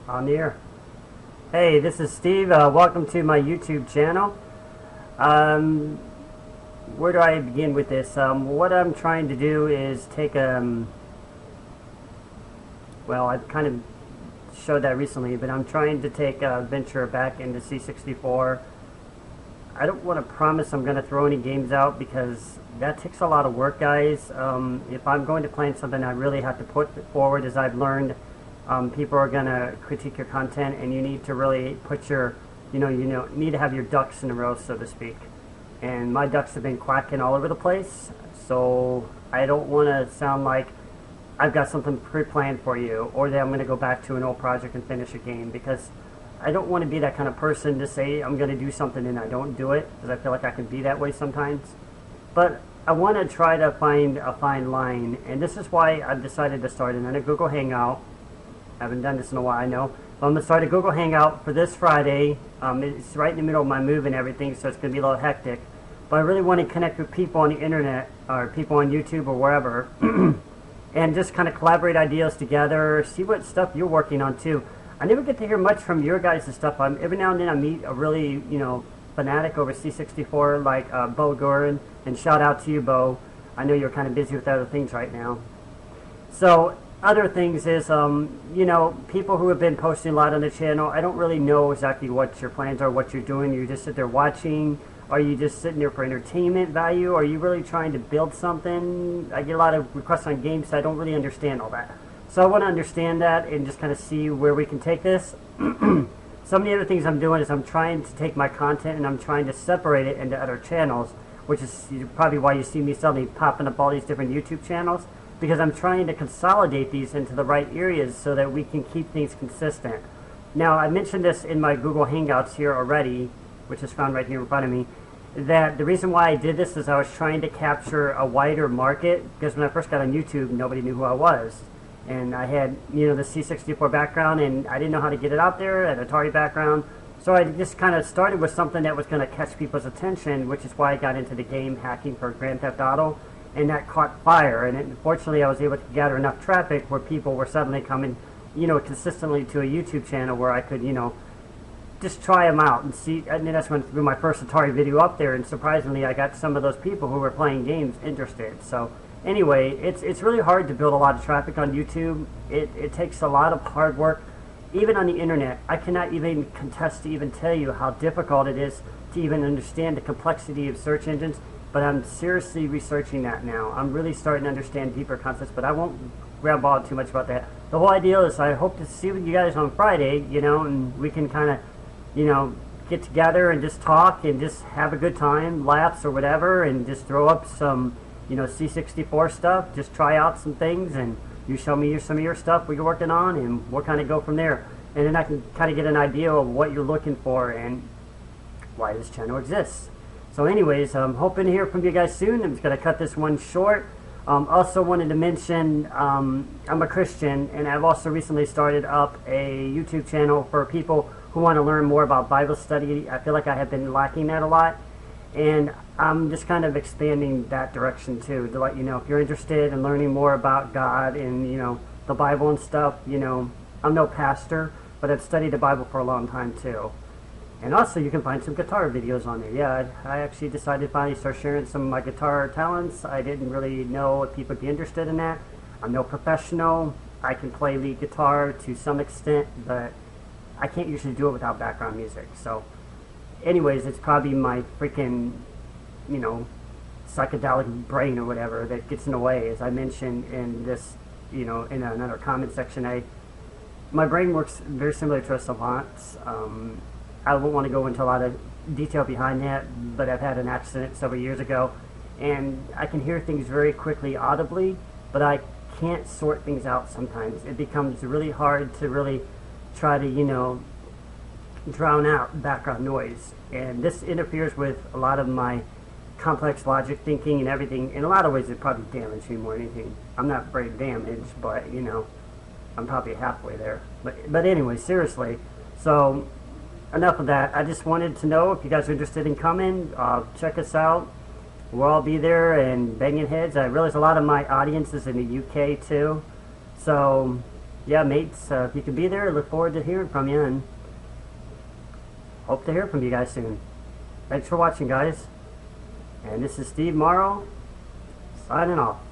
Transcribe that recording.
On the air. Hey, this is Steve. Welcome to my YouTube channel. Um, where do I begin with this? What I'm trying to do is take well, I kind of showed that recently, but I'm trying to take a venture back into C64. I don't want to promise I'm going to throw any games out because that takes a lot of work, guys. If I'm going to plan something, I really have to put it forward. As I've learned, people are going to critique your content, and you need to really put your, need to have your ducks in a row, so to speak. And my ducks have been quacking all over the place, so I don't want to sound like I've got something pre-planned for you, or that I'm going to go back to an old project and finish a game, because I don't want to be that kind of person to say I'm going to do something and I don't do it, because I feel like I can be that way sometimes. But I want to try to find a fine line, and this is why I've decided to start another Google Hangout. I haven't done this in a while, I know. But I'm going to start a Google Hangout for this Friday. It's right in the middle of my move and everything, so it's going to be a little hectic. But I really want to connect with people on the internet, or people on YouTube or wherever, and just kind of collaborate ideas together, see what stuff you're working on too. I never get to hear much from your guys' stuff. Every now and then I meet a really, fanatic over C64 like Bo Gorin, and shout out to you, Bo. I know you're kind of busy with other things right now. So, other things is, people who have been posting a lot on the channel, I don't really know exactly what your plans are, what you're doing. You just sit there watching. Are you just sitting there for entertainment value? Are you really trying to build something? I get a lot of requests on games, so I don't really understand all that. So I want to understand that and just kind of see where we can take this. Some of the other things I'm doing is I'm trying to take my content and I'm trying to separate it into other channels, which is probably why you see me suddenly popping up all these different YouTube channels, because I'm trying to consolidate these into the right areas so that we can keep things consistent. Now, I mentioned this in my Google Hangouts here already, which is found right here in front of me, that the reason why I did this is I was trying to capture a wider market, because when I first got on YouTube, nobody knew who I was. And I had, the C64 background, and I didn't know how to get it out there, an Atari background. So I just kind of started with something that was going to catch people's attention, which is why I got into the game hacking for Grand Theft Auto, and that caught fire. And unfortunately, I was able to gather enough traffic where people were suddenly coming, consistently to a YouTube channel where I could, just try them out and see. And then that's when I threw my first Atari video up there, and surprisingly, I got some of those people who were playing games interested. So anyway, it's really hard to build a lot of traffic on YouTube. It takes a lot of hard work. Even on the internet, I cannot even contest to even tell you how difficult it is to even understand the complexity of search engines, but I'm seriously researching that now. I'm really starting to understand deeper concepts, but I won't grab on too much about that. The whole idea is I hope to see you guys on Friday, and we can kind of, get together and just talk and just have a good time, laughs or whatever, and just throw up some, C64 stuff, just try out some things, and you show me some of your stuff we're working on, and we'll kind of go from there. And then I can kind of get an idea of what you're looking for and why this channel exists. So anyways, I'm hoping to hear from you guys soon. I'm just going to cut this one short. Also wanted to mention I'm a Christian, and I've also recently started up a YouTube channel for people who want to learn more about Bible study. I feel like I have been lacking that a lot, and I'm just kind of expanding that direction too, to let you know if you're interested in learning more about God and the Bible and stuff. I'm no pastor, but I've studied the Bible for a long time too. And also you can find some guitar videos on there. Yeah, I actually decided to finally start sharing some of my guitar talents. I didn't really know if people would be interested in that. I'm no professional. I can play lead guitar to some extent, but I can't usually do it without background music. So anyways, it's probably my freaking, psychedelic brain or whatever that gets in the way. As I mentioned in this, in another comment section, my brain works very similar to a savant's. I won't want to go into a lot of detail behind that, but I've had an accident several years ago, and I can hear things very quickly audibly, but I can't sort things out sometimes. It becomes really hard to really try to, drown out background noise. And this interferes with a lot of my complex logic thinking and everything. In a lot of ways, it probably damaged me more than anything. I'm not brain damaged, but, I'm probably halfway there. But anyway, seriously. So enough of that. I just wanted to know if you guys are interested in coming. Check us out. We'll all be there and banging heads. I realize a lot of my audience is in the UK too. So yeah, mates, if you could be there, I look forward to hearing from you, and hope to hear from you guys soon. Thanks for watching, guys. And this is Steve Morrow, signing off.